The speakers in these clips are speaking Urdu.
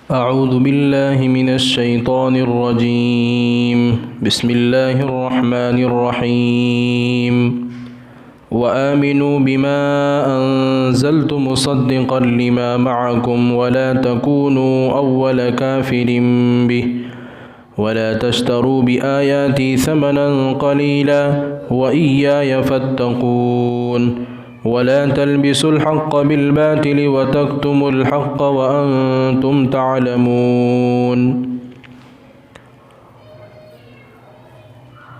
أعوذ بالله من الشيطان الرجيم. بسم الله الرحمن الرحيم. وآمنوا بما أنزلت مصدقا لما معكم ولا تكونوا أول كافر به ولا تشتروا بآياتي ثمنا قليلا وإياي فاتقون ولا تلبسوا الحق بالباطل وتكتموا الحق وأنتم تعلمون.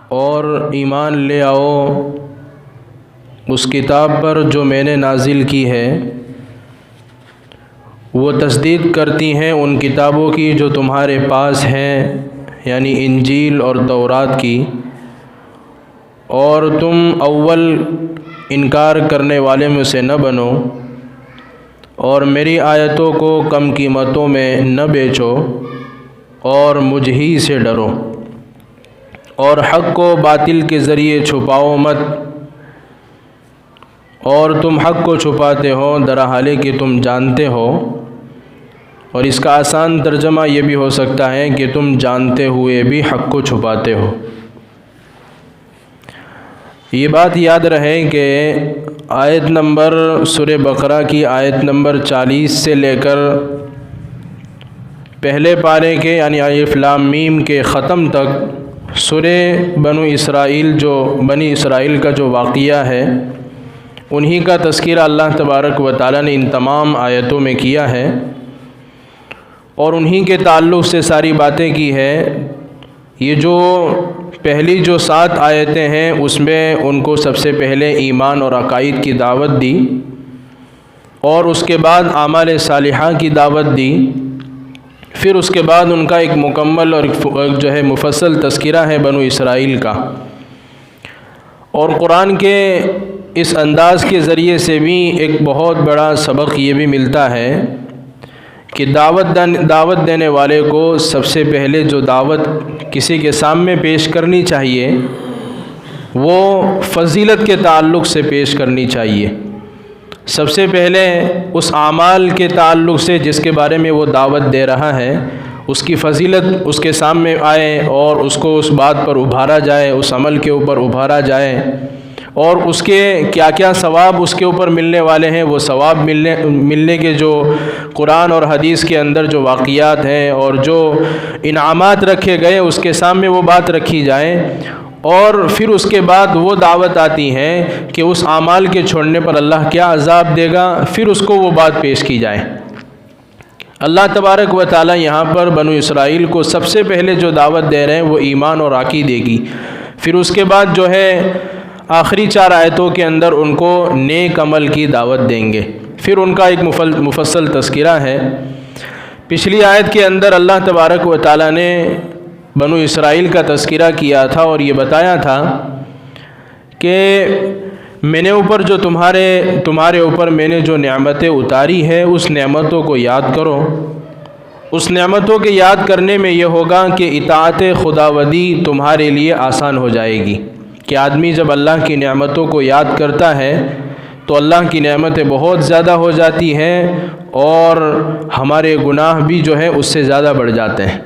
اور ایمان لے آؤ اس کتاب پر جو میں نے نازل کی ہے، وہ تصدیق کرتی ہیں ان کتابوں کی جو تمہارے پاس ہیں، یعنی انجیل اور تورات کی، اور تم اول انکار کرنے والے میں سے نہ بنو، اور میری آیتوں کو کم قیمتوں میں نہ بیچو، اور مجھ ہی سے ڈرو، اور حق کو باطل کے ذریعے چھپاؤ مت، اور تم حق کو چھپاتے ہو درحالے کہ تم جانتے ہو. اور اس کا آسان ترجمہ یہ بھی ہو سکتا ہے کہ تم جانتے ہوئے بھی حق کو چھپاتے ہو. یہ بات یاد رہے کہ آیت نمبر سورہ بقرہ کی آیت نمبر 40 سے لے کر پہلے پارے کے یعنی الف لام میم کے ختم تک سورہ بنی اسرائیل کا جو واقعہ ہے، انہی کا تذکرہ اللہ تبارک و تعالیٰ نے ان تمام آیتوں میں کیا ہے، اور انہی کے تعلق سے ساری باتیں کی ہے. یہ جو پہلی جو 7 آیتیں ہیں اس میں ان کو سب سے پہلے ایمان اور عقائد کی دعوت دی، اور اس کے بعد اعمال صالحہ کی دعوت دی، پھر اس کے بعد ان کا ایک مکمل اور جو ہے مفصل تذکرہ ہے بنو اسرائیل کا. اور قرآن کے اس انداز کے ذریعے سے بھی ایک بہت بڑا سبق یہ بھی ملتا ہے کہ دعوت دینے والے کو سب سے پہلے جو دعوت کسی کے سامنے پیش کرنی چاہیے وہ فضیلت کے تعلق سے پیش کرنی چاہیے. سب سے پہلے اس اعمال کے تعلق سے جس کے بارے میں وہ دعوت دے رہا ہے، اس کی فضیلت اس کے سامنے آئے اور اس کو اس بات پر ابھارا جائے، اس عمل کے اوپر ابھارا جائے، اور اس کے کیا کیا ثواب اس کے اوپر ملنے والے ہیں، وہ ثواب ملنے کے جو قرآن اور حدیث کے اندر جو واقعات ہیں اور جو انعامات رکھے گئے اس کے سامنے وہ بات رکھی جائے. اور پھر اس کے بعد وہ دعوت آتی ہے کہ اس اعمال کے چھوڑنے پر اللہ کیا عذاب دے گا، پھر اس کو وہ بات پیش کی جائے. اللہ تبارک و تعالیٰ یہاں پر بنو اسرائیل کو سب سے پہلے جو دعوت دے رہے ہیں وہ ایمان اور عقیدے کی. پھر اس کے بعد جو ہے آخری 4 آیتوں کے اندر ان کو نیک عمل کی دعوت دیں گے. پھر ان کا ایک مفصل تذکرہ ہے. پچھلی آیت کے اندر اللہ تبارک و تعالیٰ نے بنو اسرائیل کا تذکرہ کیا تھا اور یہ بتایا تھا کہ میں نے اوپر جو تمہارے اوپر میں نے جو نعمتیں اتاری ہے اس نعمتوں کو یاد کرو. اس نعمتوں کے یاد کرنے میں یہ ہوگا کہ اطاعت خداوندی تمہارے لیے آسان ہو جائے گی. کہ آدمی جب اللہ کی نعمتوں کو یاد کرتا ہے تو اللہ کی نعمتیں بہت زیادہ ہو جاتی ہیں اور ہمارے گناہ بھی جو ہے اس سے زیادہ بڑھ جاتے ہیں.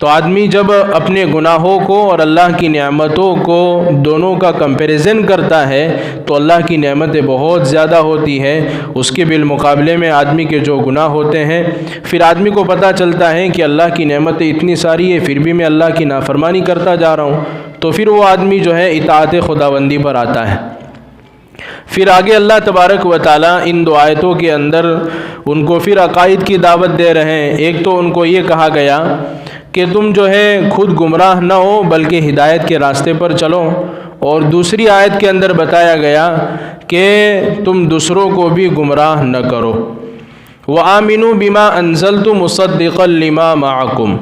تو آدمی جب اپنے گناہوں کو اور اللہ کی نعمتوں کو دونوں کا کمپیریزن کرتا ہے تو اللہ کی نعمتیں بہت زیادہ ہوتی ہیں، اس کے بالمقابلے میں آدمی کے جو گناہ ہوتے ہیں. پھر آدمی کو پتہ چلتا ہے کہ اللہ کی نعمتیں اتنی ساری ہیں پھر بھی میں اللہ کی نافرمانی کرتا جا رہا ہوں. تو پھر وہ آدمی جو ہے اطاعت خداوندی پر آتا ہے. پھر آگے اللہ تبارک و تعالیٰ ان 2 آیتوں کے اندر ان کو پھر عقائد کی دعوت دے رہے ہیں. ایک تو ان کو یہ کہا گیا کہ تم جو ہے خود گمراہ نہ ہو بلکہ ہدایت کے راستے پر چلو، اور دوسری آیت کے اندر بتایا گیا کہ تم دوسروں کو بھی گمراہ نہ کرو. وَآمِنُوا بِمَا أَنزَلْتُ مُصَدِّقًا لِمَا مَعَكُمْ.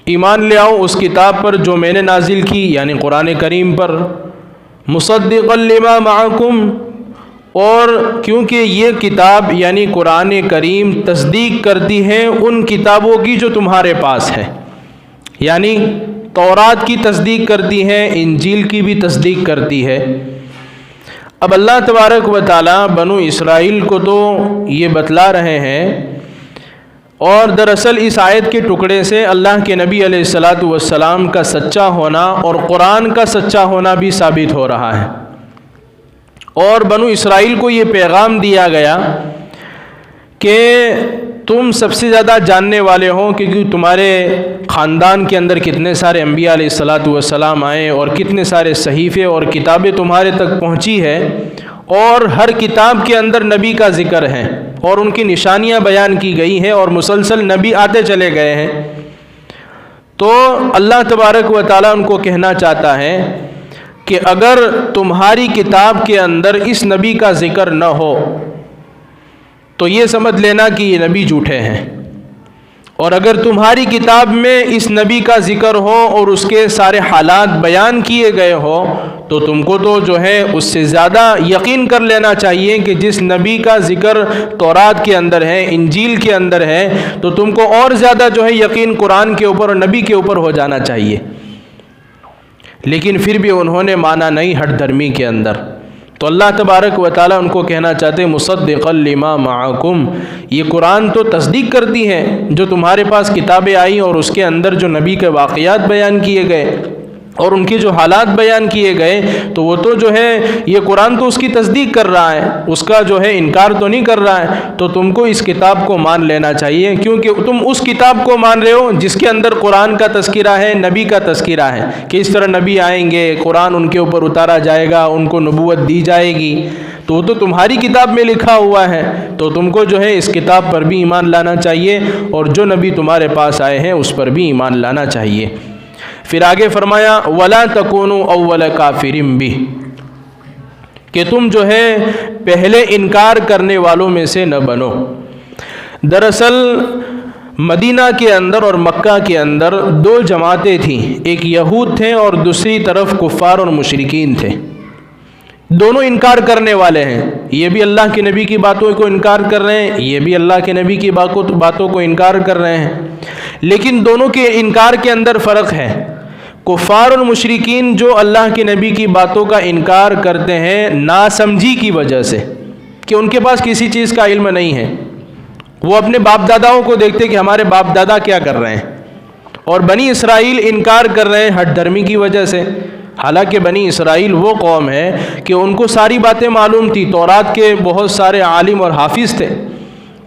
ایمان لے آؤ اس کتاب پر جو میں نے نازل کی یعنی قرآن کریم پر. مُصَدِّقًا لِمَا مَعَكُمْ، اور کیونکہ یہ کتاب یعنی قرآن کریم تصدیق کرتی ہے ان کتابوں کی جو تمہارے پاس ہے، یعنی تورات کی تصدیق کرتی ہے، انجیل کی بھی تصدیق کرتی ہے. اب اللہ تبارک و تعالیٰ بنو اسرائیل کو تو یہ بتلا رہے ہیں اور دراصل اس آیت کے ٹکڑے سے اللہ کے نبی علیہ الصلاۃ والسلام کا سچا ہونا اور قرآن کا سچا ہونا بھی ثابت ہو رہا ہے۔ اور بنو اسرائیل کو یہ پیغام دیا گیا کہ تم سب سے زیادہ جاننے والے ہو، کیونکہ تمہارے خاندان کے اندر کتنے سارے انبیاء علیہ الصلاۃ والسلام آئے اور کتنے سارے صحیفے اور کتابیں تمہارے تک پہنچی ہے، اور ہر کتاب کے اندر نبی کا ذکر ہے اور ان کی نشانیاں بیان کی گئی ہیں اور مسلسل نبی آتے چلے گئے ہیں۔ تو اللہ تبارک و تعالیٰ ان کو کہنا چاہتا ہے کہ اگر تمہاری کتاب کے اندر اس نبی کا ذکر نہ ہو تو یہ سمجھ لینا کہ یہ نبی جھوٹے ہیں، اور اگر تمہاری کتاب میں اس نبی کا ذکر ہو اور اس کے سارے حالات بیان کیے گئے ہو تو تم کو تو جو ہے اس سے زیادہ یقین کر لینا چاہیے کہ جس نبی کا ذکر تورات کے اندر ہے، انجیل کے اندر ہے، تو تم کو اور زیادہ جو ہے یقین قرآن کے اوپر اور نبی کے اوپر ہو جانا چاہیے۔ لیکن پھر بھی انہوں نے مانا نہیں ہٹ دھرمی کے اندر۔ تو اللہ تبارک و تعالیٰ ان کو کہنا چاہتے ہیں مصدقا لما معکم، یہ قرآن تو تصدیق کرتی ہے جو تمہارے پاس کتابیں آئیں اور اس کے اندر جو نبی کے واقعات بیان کیے گئے اور ان کے جو حالات بیان کیے گئے، تو وہ تو جو ہے یہ قرآن تو اس کی تصدیق کر رہا ہے، اس کا جو ہے انکار تو نہیں کر رہا ہے۔ تو تم کو اس کتاب کو مان لینا چاہیے، کیونکہ تم اس کتاب کو مان رہے ہو جس کے اندر قرآن کا تذکرہ ہے، نبی کا تذکرہ ہے کہ اس طرح نبی آئیں گے، قرآن ان کے اوپر اتارا جائے گا، ان کو نبوت دی جائے گی، تو وہ تو تمہاری کتاب میں لکھا ہوا ہے، تو تم کو جو ہے اس کتاب پر بھی ایمان لانا چاہیے اور جو نبی تمہارے پاس آئے ہیں اس پر بھی ایمان لانا چاہیے۔ پھر آگے فرمایا وَلَا تَكُونُوا أَوَّلَ كَافِرٍ بِهِ، کہ تم جو ہے پہلے انکار کرنے والوں میں سے نہ بنو۔ دراصل مدینہ کے اندر اور مکہ کے اندر دو جماعتیں تھیں، ایک یہود تھے اور دوسری طرف کفار اور مشرکین تھے۔ دونوں انکار کرنے والے ہیں، یہ بھی اللہ کے نبی کی باتوں کو انکار کر رہے ہیں، یہ بھی اللہ کے نبی کی باتوں کو انکار کر رہے ہیں، لیکن دونوں کے انکار کے اندر فرق ہے۔ کفار اور مشرکین جو اللہ کے نبی کی باتوں کا انکار کرتے ہیں ناسمجھی کی وجہ سے، کہ ان کے پاس کسی چیز کا علم نہیں ہے، وہ اپنے باپ داداؤں کو دیکھتے کہ ہمارے باپ دادا کیا کر رہے ہیں، اور بنی اسرائیل انکار کر رہے ہیں ہٹ دھرمی کی وجہ سے۔ حالانکہ بنی اسرائیل وہ قوم ہے کہ ان کو ساری باتیں معلوم تھی، تورات کے بہت سارے عالم اور حافظ تھے،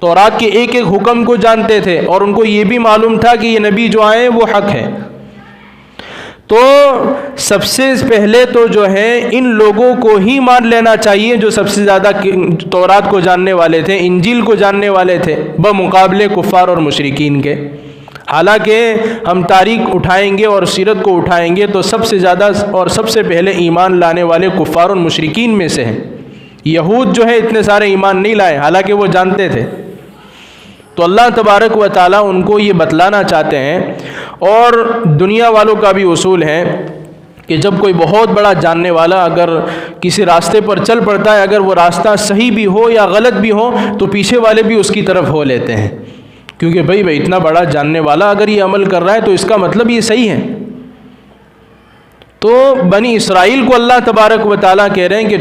تورات کے ایک ایک حکم کو جانتے تھے، اور ان کو یہ بھی معلوم تھا کہ یہ نبی جو آئے وہ حق ہے۔ تو سب سے پہلے تو جو ہے ان لوگوں کو ہی مان لینا چاہیے جو سب سے زیادہ تورات کو جاننے والے تھے، انجیل کو جاننے والے تھے بمقابلے کفار اور مشرکین کے۔ حالانکہ ہم تاریخ اٹھائیں گے اور سیرت کو اٹھائیں گے تو سب سے زیادہ اور سب سے پہلے ایمان لانے والے کفار اور مشرکین میں سے ہیں۔ یہود جو ہے اتنے سارے ایمان نہیں لائے، حالانکہ وہ جانتے تھے۔ تو اللہ تبارک و تعالیٰ ان کو یہ بتلانا چاہتے ہیں، اور دنیا والوں کا بھی اصول ہے کہ جب کوئی بہت بڑا جاننے والا اگر کسی راستے پر چل پڑتا ہے، اگر وہ راستہ صحیح بھی ہو یا غلط بھی ہو تو پیچھے والے بھی اس کی طرف ہو لیتے ہیں، کیونکہ بھائی اتنا بڑا جاننے والا اگر یہ عمل کر رہا ہے تو اس کا مطلب یہ صحیح ہے۔ تو بنی اسرائیل کو اللہ تبارک و تعالیٰ کہہ رہے ہیں کہ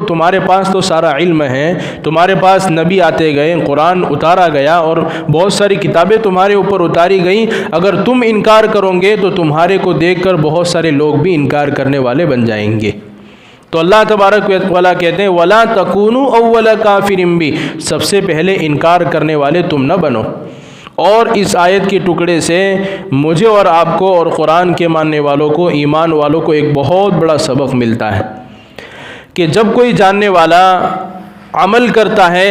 تمہارے پاس تو سارا علم ہے، تمہارے پاس نبی آتے گئے، قرآن اتارا گیا اور بہت ساری کتابیں تمہارے اوپر اتاری گئیں، اگر تم انکار کرو گے تو تمہارے کو دیکھ کر بہت سارے لوگ بھی انکار کرنے والے بن جائیں گے۔ تو اللہ تبارک و تعالیٰ کہتے ہیں وَلَا تَكُونُوا أَوَّلَ كَافِرٍ بِهِ، سب سے پہلے انکار کرنے والے تم نہ بنو۔ اور اس آیت کے ٹکڑے سے مجھے اور آپ کو اور قرآن کے ماننے والوں کو، ایمان والوں کو ایک بہت بڑا سبق ملتا ہے کہ جب کوئی جاننے والا عمل کرتا ہے،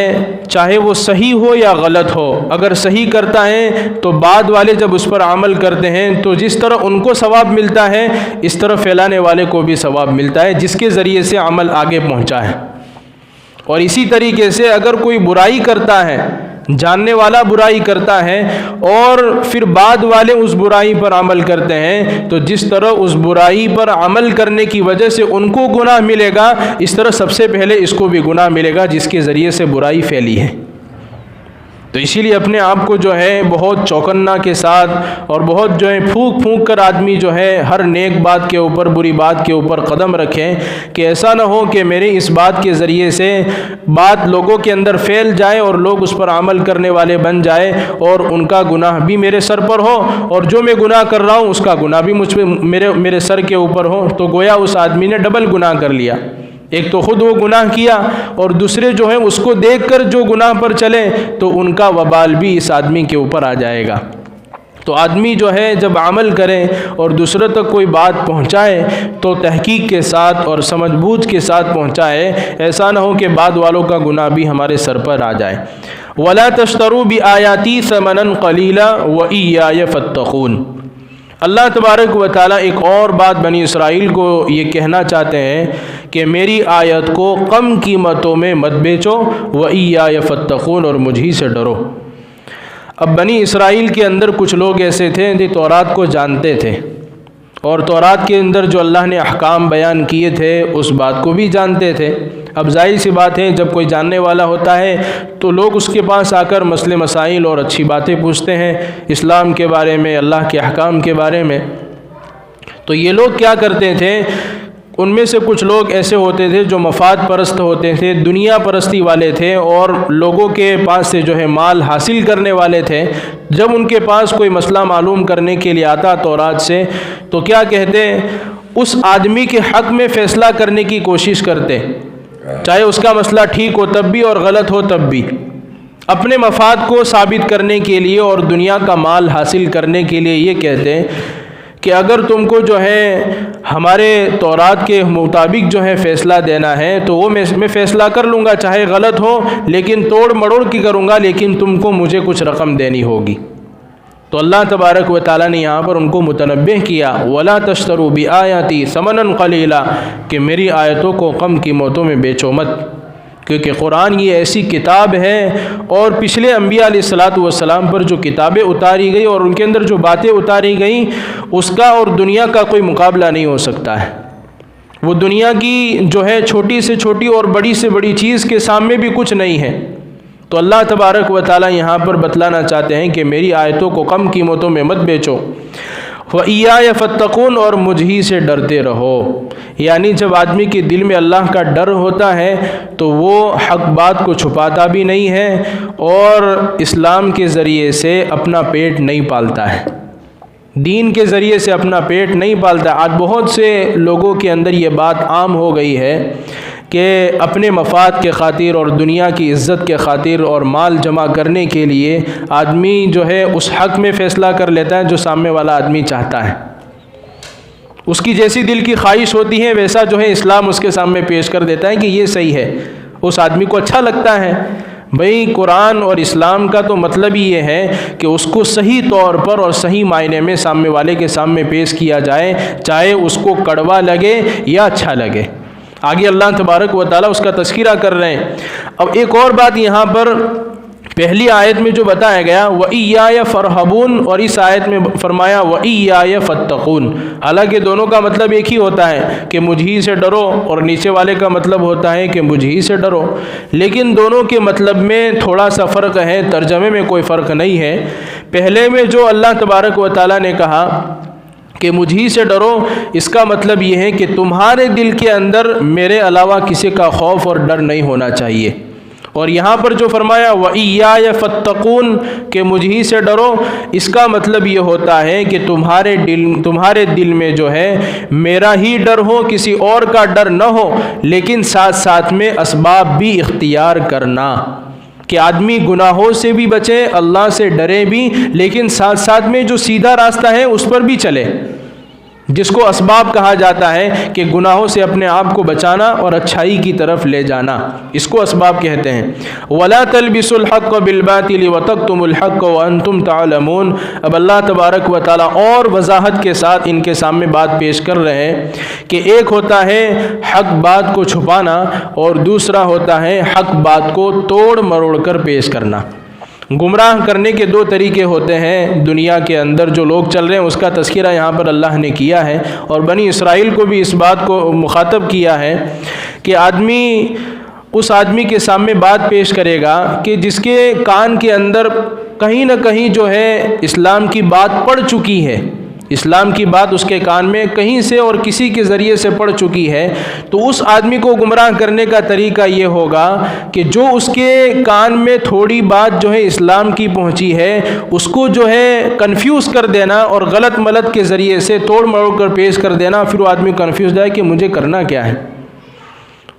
چاہے وہ صحیح ہو یا غلط ہو، اگر صحیح کرتا ہے تو بعد والے جب اس پر عمل کرتے ہیں تو جس طرح ان کو ثواب ملتا ہے اس طرح پھیلانے والے کو بھی ثواب ملتا ہے جس کے ذریعے سے عمل آگے پہنچا ہے۔ اور اسی طریقے سے اگر کوئی برائی کرتا ہے، جاننے والا برائی کرتا ہے اور پھر بعد والے اس برائی پر عمل کرتے ہیں، تو جس طرح اس برائی پر عمل کرنے کی وجہ سے ان کو گناہ ملے گا، اس طرح سب سے پہلے اس کو بھی گناہ ملے گا جس کے ذریعے سے برائی پھیلی ہے۔ تو اسی لیے اپنے آپ کو جو ہے بہت چوکنا کے ساتھ اور بہت جو ہے پھونک پھونک کر آدمی جو ہے ہر نیک بات کے اوپر بری بات کے اوپر قدم رکھیں کہ ایسا نہ ہو کہ میرے اس بات کے ذریعے سے بات لوگوں کے اندر پھیل جائے اور لوگ اس پر عمل کرنے والے بن جائے اور ان کا گناہ بھی میرے سر پر ہو اور جو میں گناہ کر رہا ہوں اس کا گناہ بھی مجھ پہ میرے سر کے اوپر ہو، تو گویا اس آدمی نے ڈبل گناہ کر لیا۔ ایک تو خود وہ گناہ کیا اور دوسرے جو ہیں اس کو دیکھ کر جو گناہ پر چلے تو ان کا وبال بھی اس آدمی کے اوپر آ جائے گا۔ تو آدمی جو ہے جب عمل کرے اور دوسرے تک کوئی بات پہنچائے تو تحقیق کے ساتھ اور سمجھ بوجھ کے ساتھ پہنچائے، ایسا نہ ہو کہ بعد والوں کا گناہ بھی ہمارے سر پر آ جائے۔ وَلَا تَشْتَرُوا بِآيَاتِي ثَمَنًا قَلِيلًا وَإِيَّايَ فَاتَّقُونِ۔ اللہ تبارک و تعالیٰ ایک اور بات بنی اسرائیل کو یہ کہنا چاہتے ہیں کہ میری آیت کو کم قیمتوں میں مت بیچو، وَإِيَّايَ فَاتَّقُونِ، اور مجھ ہی سے ڈرو۔ اب بنی اسرائیل کے اندر کچھ لوگ ایسے تھے جو تورات کو جانتے تھے اور تورات کے اندر جو اللہ نے احکام بیان کیے تھے اس بات کو بھی جانتے تھے۔ اب ظاہر سی بات ہے جب کوئی جاننے والا ہوتا ہے تو لوگ اس کے پاس آ کر مسئلے مسائل اور اچھی باتیں پوچھتے ہیں اسلام کے بارے میں، اللہ کے احکام کے بارے میں۔ تو یہ لوگ کیا کرتے تھے، ان میں سے کچھ لوگ ایسے ہوتے تھے جو مفاد پرست ہوتے تھے، دنیا پرستی والے تھے اور لوگوں کے پاس سے جو ہے مال حاصل کرنے والے تھے۔ جب ان کے پاس کوئی مسئلہ معلوم کرنے کے لیے آتا تورات سے تو کیا کہتے، اس آدمی کے حق میں فیصلہ کرنے کی کوشش کرتے، چاہے اس کا مسئلہ ٹھیک ہو تب بھی اور غلط ہو تب بھی، اپنے مفاد کو ثابت کرنے کے لیے اور دنیا کا مال حاصل کرنے کے لیے یہ کہتے کہ اگر تم کو جو ہے ہمارے تورات کے مطابق جو ہے فیصلہ دینا ہے تو وہ میں فیصلہ کر لوں گا، چاہے غلط ہو لیکن توڑ مڑوڑ کی کروں گا، لیکن تم کو مجھے کچھ رقم دینی ہوگی۔ تو اللہ تبارک و تعالیٰ نے یہاں پر ان کو متنبہ کیا، وَلَا تَشْتَرُوا بِآيَاتِي ثَمَنًا قَلِيلًا، کہ میری آیتوں کو کم قیمتوں میں بیچو مت، کیونکہ قرآن یہ ایسی کتاب ہے اور پچھلے انبیاء علیہ الصلاۃ والسلام پر جو کتابیں اتاری گئی اور ان کے اندر جو باتیں اتاری گئیں اس کا اور دنیا کا کوئی مقابلہ نہیں ہو سکتا ہے۔ وہ دنیا کی جو ہے چھوٹی سے چھوٹی اور بڑی سے بڑی چیز کے سامنے بھی کچھ نہیں ہے۔ تو اللہ تبارک و تعالیٰ یہاں پر بتلانا چاہتے ہیں کہ میری آیتوں کو کم قیمتوں میں مت بیچو، وَإِيَّايَ فَاتَّقُونِ، اور مجھ ہی سے ڈرتے رہو۔ یعنی جب آدمی کے دل میں اللہ کا ڈر ہوتا ہے تو وہ حق بات کو چھپاتا بھی نہیں ہے اور اسلام کے ذریعے سے اپنا پیٹ نہیں پالتا ہے، دین کے ذریعے سے اپنا پیٹ نہیں پالتا۔ آج بہت سے لوگوں کے اندر یہ بات عام ہو گئی ہے کہ اپنے مفاد کے خاطر اور دنیا کی عزت کے خاطر اور مال جمع کرنے کے لیے آدمی جو ہے اس حق میں فیصلہ کر لیتا ہے جو سامنے والا آدمی چاہتا ہے، اس کی جیسی دل کی خواہش ہوتی ہے ویسا جو ہے اسلام اس کے سامنے پیش کر دیتا ہے کہ یہ صحیح ہے، اس آدمی کو اچھا لگتا ہے۔ بھئی قرآن اور اسلام کا تو مطلب ہی یہ ہے کہ اس کو صحیح طور پر اور صحیح معنی میں سامنے والے کے سامنے پیش کیا جائے، چاہے اس کو کڑوا لگے یا اچھا لگے۔ آگے اللہ تبارک و تعالیٰ اس کا تذکرہ کر رہے ہیں۔ اب ایک اور بات یہاں پر پہلی آیت میں جو بتایا گیا وَإِيَّايَ فَارْهَبُونَ، اور اس آیت میں فرمایا وَإِيَّايَ فَاتَّقُونَ، حالانکہ دونوں کا مطلب ایک ہی ہوتا ہے کہ مجھ ہی سے ڈرو، اور نیچے والے کا مطلب ہوتا ہے کہ مجھ ہی سے ڈرو، لیکن دونوں کے مطلب میں تھوڑا سا فرق ہے، ترجمے میں کوئی فرق نہیں ہے۔ پہلے میں جو اللہ تبارک و تعالیٰ نے کہا کہ مجھ ہی سے ڈرو، اس کا مطلب یہ ہے کہ تمہارے دل کے اندر میرے علاوہ کسی کا خوف اور ڈر نہیں ہونا چاہیے۔ اور یہاں پر جو فرمایا وَإِيَّايَ فَاتَّقُونَ کہ مجھ ہی سے ڈرو، اس کا مطلب یہ ہوتا ہے کہ تمہارے دل میں جو ہے میرا ہی ڈر ہو، کسی اور کا ڈر نہ ہو، لیکن ساتھ ساتھ میں اسباب بھی اختیار کرنا کہ آدمی گناہوں سے بھی بچے، اللہ سے ڈرے بھی، لیکن ساتھ ساتھ میں جو سیدھا راستہ ہے اس پر بھی چلے، جس کو اسباب کہا جاتا ہے کہ گناہوں سے اپنے آپ کو بچانا اور اچھائی کی طرف لے جانا، اس کو اسباب کہتے ہیں۔ وَلَا تَلْبِسُوا الْحَقَّ بِالْبَاطِلِ وَتَكْتُمُوا الْحَقَّ وَأَنْتُمْ تَعْلَمُونَ۔ اب اللہ تبارک و تعالیٰ اور وضاحت کے ساتھ ان کے سامنے بات پیش کر رہے ہیں کہ ایک ہوتا ہے حق بات کو چھپانا اور دوسرا ہوتا ہے حق بات کو توڑ مروڑ کر پیش کرنا۔ گمراہ کرنے کے دو طریقے ہوتے ہیں دنیا کے اندر جو لوگ چل رہے ہیں، اس کا تذکرہ یہاں پر اللہ نے کیا ہے، اور بنی اسرائیل کو بھی اس بات کو مخاطب کیا ہے کہ آدمی اس آدمی کے سامنے بات پیش کرے گا کہ جس کے کان کے اندر کہیں نہ کہیں جو ہے اسلام کی بات پڑ چکی ہے، اسلام کی بات اس کے کان میں کہیں سے اور کسی کے ذریعے سے پڑ چکی ہے، تو اس آدمی کو گمراہ کرنے کا طریقہ یہ ہوگا کہ جو اس کے کان میں تھوڑی بات جو ہے اسلام کی پہنچی ہے اس کو جو ہے کنفیوز کر دینا اور غلط ملت کے ذریعے سے توڑ مروڑ کر پیش کر دینا، پھر وہ آدمی کنفیوز جائے کہ مجھے کرنا کیا ہے۔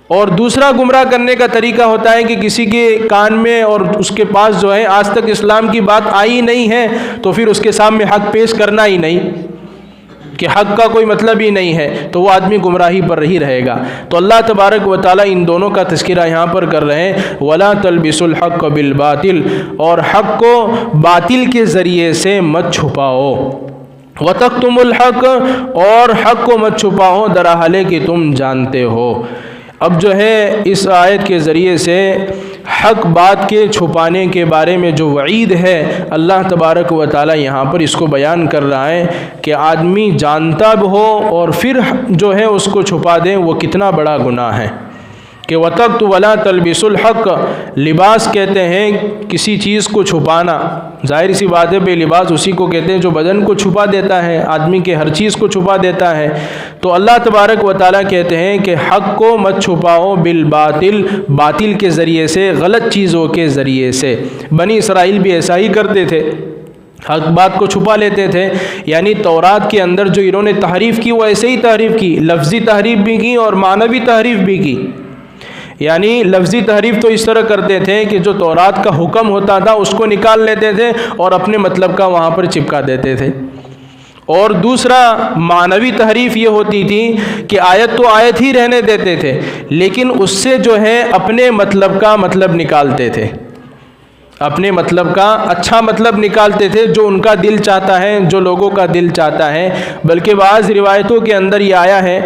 اور دوسرا گمراہ کرنے کا طریقہ ہوتا ہے کہ کسی کے کان میں اور اس کے پاس جو ہے آج تک اسلام کی بات آئی نہیں ہے تو پھر اس کے سامنے حق پیش کرنا ہی نہیں، کہ حق کا کوئی مطلب ہی نہیں ہے، تو وہ آدمی گمراہی پر ہی رہے گا۔ تو اللہ تبارک و تعالیٰ ان دونوں کا تذکرہ یہاں پر کر رہے ہیں، وَلَا تَلْبِسُوا الْحَقَّ بِالْبَاطِلِ، اور حق کو باطل کے ذریعے سے مت چھپاؤ، وَتَكْتُمُوا الْحَقَّ، اور حق کو مت چھپاؤ درحالے کہ تم جانتے ہو۔ اب جو ہے اس آیت کے ذریعے سے حق بات کے چھپانے کے بارے میں جو وعید ہے اللہ تبارک و تعالی یہاں پر اس کو بیان کر رہا ہے کہ آدمی جانتا بھی ہو اور پھر جو ہے اس کو چھپا دیں، وہ کتنا بڑا گناہ ہے۔ کہ وَتَقْتُ وَلَا تَلْبِسُوا الْحَقَّ، لباس کہتے ہیں کسی چیز کو چھپانا، ظاہر سی بات ہے بے لباس اسی کو کہتے ہیں جو بدن کو چھپا دیتا ہے، آدمی کے ہر چیز کو چھپا دیتا ہے۔ تو اللہ تبارک و تعالیٰ کہتے ہیں کہ حق کو مت چھپاؤ بالباطل، باطل کے ذریعے سے، غلط چیزوں کے ذریعے سے۔ بنی اسرائیل بھی ایسا ہی کرتے تھے، حق بات کو چھپا لیتے تھے، یعنی تورات کے اندر جو انہوں نے تحریف کی وہ ایسے ہی تحریف کی، لفظی تحریف بھی کی اور معنوی تحریف بھی کی۔ یعنی لفظی تحریف تو اس طرح کرتے تھے کہ جو تورات کا حکم ہوتا تھا اس کو نکال لیتے تھے اور اپنے مطلب کا وہاں پر چپکا دیتے تھے، اور دوسرا معنوی تحریف یہ ہوتی تھی کہ آیت تو آیت ہی رہنے دیتے تھے لیکن اس سے جو ہے اپنے مطلب کا مطلب نکالتے تھے، اپنے مطلب کا اچھا مطلب نکالتے تھے جو ان کا دل چاہتا ہے، جو لوگوں کا دل چاہتا ہے۔ بلکہ بعض روایتوں کے اندر یہ آیا ہے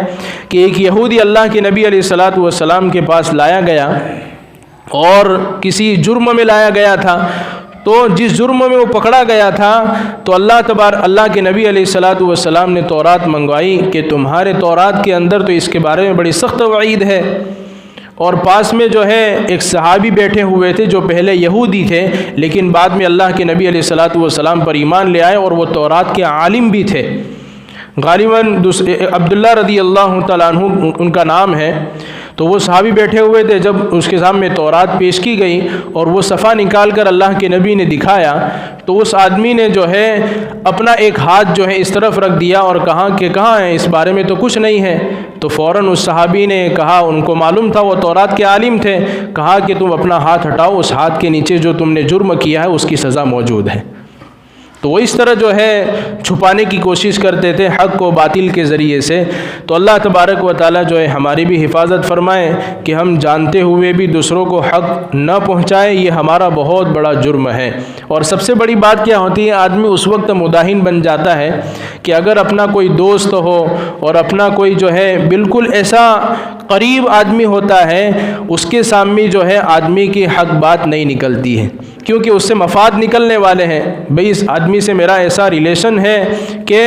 کہ ایک یہودی اللہ کے نبی علیہ الصلاۃ والسلام کے پاس لایا گیا اور کسی جرم میں لایا گیا تھا، تو جس جرم میں وہ پکڑا گیا تھا تو اللہ کے نبی علیہ الصلاۃ والسلام نے تورات منگوائی کہ تمہارے تورات کے اندر تو اس کے بارے میں بڑی سخت وعید ہے۔ اور پاس میں جو ہے ایک صحابی بیٹھے ہوئے تھے جو پہلے یہودی تھے لیکن بعد میں اللہ کے نبی علیہ الصلاۃ والسلام پر ایمان لے آئے، اور وہ تورات کے عالم بھی تھے، غالباً عبداللہ رضی اللہ تعالیٰ عنہ ان کا نام ہے۔ تو وہ صحابی بیٹھے ہوئے تھے، جب اس کے سامنے تورات پیش کی گئی اور وہ صفحہ نکال کر اللہ کے نبی نے دکھایا تو اس آدمی نے جو ہے اپنا ایک ہاتھ جو ہے اس طرف رکھ دیا اور کہا کہ کہاں ہے، اس بارے میں تو کچھ نہیں ہے۔ تو فوراً اس صحابی نے کہا، ان کو معلوم تھا وہ تورات کے عالم تھے، کہا کہ تم اپنا ہاتھ ہٹاؤ، اس ہاتھ کے نیچے جو تم نے جرم کیا ہے اس کی سزا موجود ہے۔ تو وہ اس طرح جو ہے چھپانے کی کوشش کرتے تھے حق کو باطل کے ذریعے سے۔ تو اللہ تبارک و تعالیٰ جو ہے ہماری بھی حفاظت فرمائے کہ ہم جانتے ہوئے بھی دوسروں کو حق نہ پہنچائیں، یہ ہمارا بہت بڑا جرم ہے۔ اور سب سے بڑی بات کیا ہوتی ہے، آدمی اس وقت مداہن بن جاتا ہے کہ اگر اپنا کوئی دوست ہو اور اپنا کوئی جو ہے بالکل ایسا قریب آدمی ہوتا ہے، اس کے سامنے جو ہے آدمی کی حق بات نہیں نکلتی ہے، کیونکہ اس سے مفاد نکلنے والے ہیں۔ بھئی اس آدمی سے میرا ایسا ریلیشن ہے کہ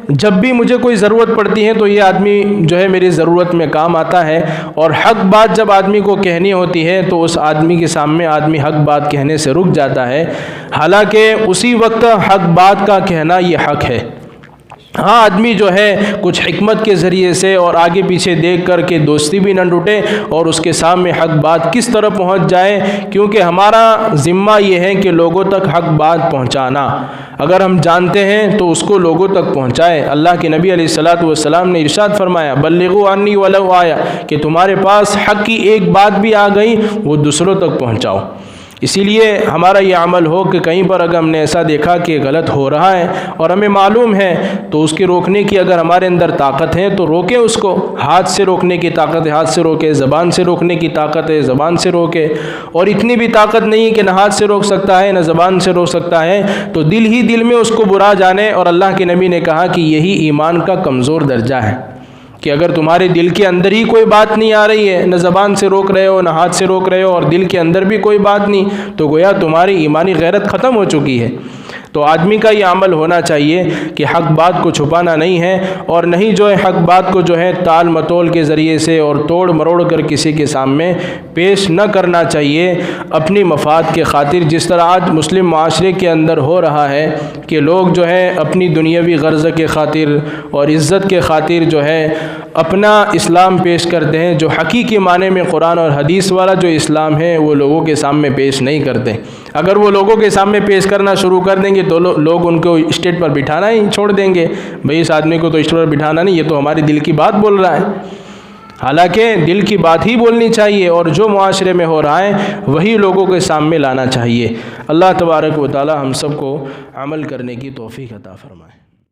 جب بھی مجھے کوئی ضرورت پڑتی ہے تو یہ آدمی جو ہے میری ضرورت میں کام آتا ہے، اور حق بات جب آدمی کو کہنی ہوتی ہے تو اس آدمی کے سامنے آدمی حق بات کہنے سے رک جاتا ہے، حالانکہ اسی وقت حق بات کا کہنا یہ حق ہے۔ ہاں آدمی جو ہے کچھ حکمت کے ذریعے سے اور آگے پیچھے دیکھ کر کے دوستی بھی نہ ٹوٹے اور اس کے سامنے حق بات کس طرح پہنچ جائے، کیونکہ ہمارا ذمہ یہ ہے کہ لوگوں تک حق بات پہنچانا۔ اگر ہم جانتے ہیں تو اس کو لوگوں تک پہنچائے۔ اللہ کے نبی علیہ الصلاۃ والسلام نے ارشاد فرمایا، بلغوا عنی ولو آیا، کہ تمہارے پاس حق کی ایک بات بھی آ گئی وہ دوسروں تک پہنچاؤ۔ اسی لیے ہمارا یہ عمل ہو کہ کہیں پر اگر ہم نے ایسا دیکھا کہ غلط ہو رہا ہے اور ہمیں معلوم ہے تو اس کے روکنے کی اگر ہمارے اندر طاقت ہے تو روکیں اس کو۔ ہاتھ سے روکنے کی طاقت ہے، ہاتھ سے روکے، زبان سے روکنے کی طاقت ہے، زبان سے روکے، اور اتنی بھی طاقت نہیں ہے کہ نہ ہاتھ سے روک سکتا ہے نہ زبان سے روک سکتا ہے تو دل ہی دل میں اس کو برا جانے۔ اور اللہ کے نبی نے کہا کہ یہی ایمان کا کمزور درجہ ہے کہ اگر تمہارے دل کے اندر ہی کوئی بات نہیں آ رہی ہے، نہ زبان سے روک رہے ہو نہ ہاتھ سے روک رہے ہو، اور دل کے اندر بھی کوئی بات نہیں، تو گویا تمہاری ایمانی غیرت ختم ہو چکی ہے۔ تو آدمی کا یہ عمل ہونا چاہیے کہ حق بات کو چھپانا نہیں ہے، اور نہیں جو ہے حق بات کو جو ہے تال متول کے ذریعے سے اور توڑ مروڑ کر کسی کے سامنے پیش نہ کرنا چاہیے اپنی مفاد کے خاطر، جس طرح آج مسلم معاشرے کے اندر ہو رہا ہے کہ لوگ جو ہے اپنی دنیاوی غرض کے خاطر اور عزت کے خاطر جو ہے اپنا اسلام پیش کرتے ہیں، جو حقیقی معنی میں قرآن اور حدیث والا جو اسلام ہے وہ لوگوں کے سامنے پیش نہیں کرتے۔ اگر وہ لوگوں کے سامنے پیش کرنا شروع کر دیں گے تو لوگ ان کو اسٹیج پر بٹھانا ہی چھوڑ دیں گے، بھئی اس آدمی کو تو اسٹیج پر بٹھانا نہیں، یہ تو ہماری دل کی بات بول رہا ہے۔ حالانکہ دل کی بات ہی بولنی چاہیے، اور جو معاشرے میں ہو رہا ہے وہی لوگوں کے سامنے لانا چاہیے۔ اللہ تبارک و تعالی ہم سب کو عمل کرنے کی توفیق عطا فرمائے۔